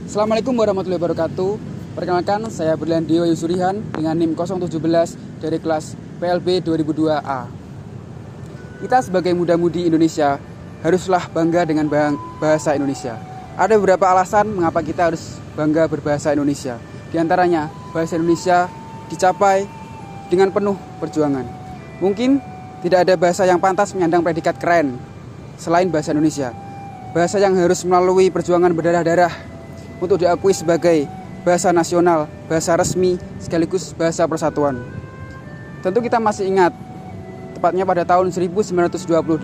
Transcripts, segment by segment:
Assalamualaikum warahmatullahi wabarakatuh. Perkenalkan, saya Berlian Dio Yusurihan dengan NIM 017 dari kelas PLB 2002A. Kita sebagai muda-mudi Indonesia haruslah bangga dengan bahasa Indonesia. Ada beberapa alasan mengapa kita harus bangga berbahasa Indonesia. Di antaranya, bahasa Indonesia dicapai dengan penuh perjuangan. Mungkin tidak ada bahasa yang pantas menyandang predikat keren selain bahasa Indonesia. Bahasa yang harus melalui perjuangan berdarah-darah untuk diakui sebagai bahasa nasional, bahasa resmi, sekaligus bahasa persatuan. Tentu kita masih ingat, tepatnya pada tahun 1928,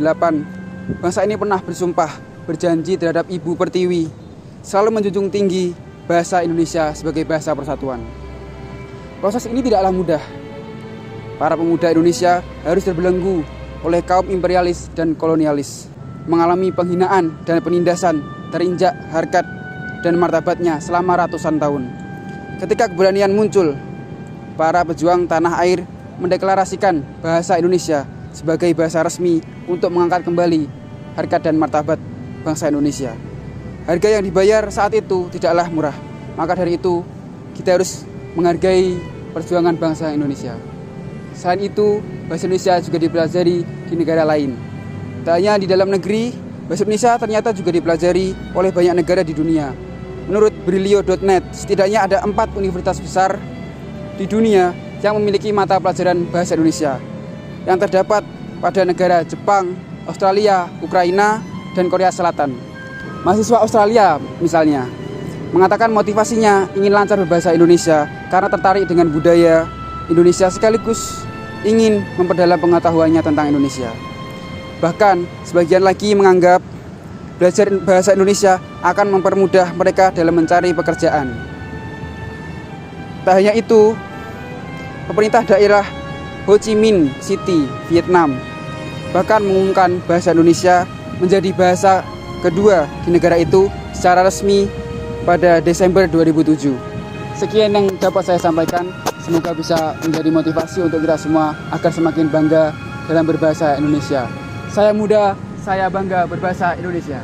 bangsa ini pernah bersumpah, berjanji terhadap Ibu Pertiwi, selalu menjunjung tinggi bahasa Indonesia sebagai bahasa persatuan. Proses ini tidaklah mudah. Para pemuda Indonesia harus terbelenggu oleh kaum imperialis dan kolonialis, mengalami penghinaan dan penindasan, terinjak harkat dan martabatnya selama ratusan tahun. Ketika keberanian muncul, para pejuang tanah air mendeklarasikan bahasa Indonesia sebagai bahasa resmi untuk mengangkat kembali harkat dan martabat bangsa Indonesia. Harga yang dibayar saat itu tidaklah murah. Maka dari itu, kita harus menghargai perjuangan bangsa Indonesia. Selain itu, bahasa Indonesia juga dipelajari di negara lain. Tak hanya di dalam negeri, bahasa Indonesia ternyata juga dipelajari oleh banyak negara di dunia. Menurut Brilio.net, setidaknya ada 4 universitas besar di dunia yang memiliki mata pelajaran bahasa Indonesia, yang terdapat pada negara Jepang, Australia, Ukraina, dan Korea Selatan. Mahasiswa Australia misalnya mengatakan motivasinya ingin lancar berbahasa Indonesia karena tertarik dengan budaya Indonesia sekaligus ingin memperdalam pengetahuannya tentang Indonesia. Bahkan sebagian lagi menganggap belajar bahasa Indonesia akan mempermudah mereka dalam mencari pekerjaan. Tak hanya itu, pemerintah daerah Ho Chi Minh City, Vietnam, bahkan mengumumkan bahasa Indonesia menjadi bahasa kedua di negara itu secara resmi pada Desember 2007. Sekian yang dapat saya sampaikan. Semoga bisa menjadi motivasi untuk kita semua agar semakin bangga dalam berbahasa Indonesia. Saya muda, saya bangga berbahasa Indonesia.